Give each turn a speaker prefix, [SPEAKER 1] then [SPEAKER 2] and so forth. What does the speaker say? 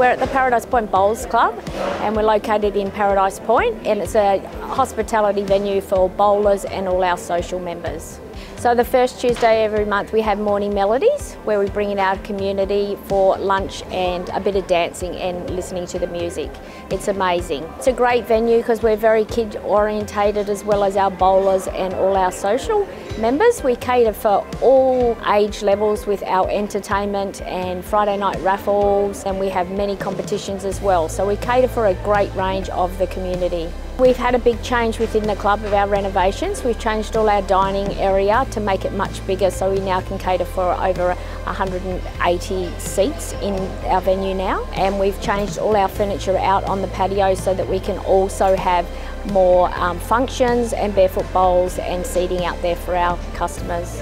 [SPEAKER 1] We're at the Paradise Point Bowls Club and we're located in Paradise Point, and it's a hospitality venue for bowlers and all our social members. So the first Tuesday every month we have morning melodies where we bring in our community for lunch and a bit of dancing and listening to the music. It's amazing. It's a great venue because we're very kid orientated, as well as our bowlers and all our social members. We cater for all age levels with our entertainment and Friday night raffles, and we have many competitions as well. So we cater for a great range of the community. We've had a big change within the club of our renovations. We've changed all our dining area to make it much bigger, so we now can cater for over 180 seats in our venue now. And we've changed all our furniture out on the patio so that we can also have more functions and barefoot bowls and seating out there for our customers.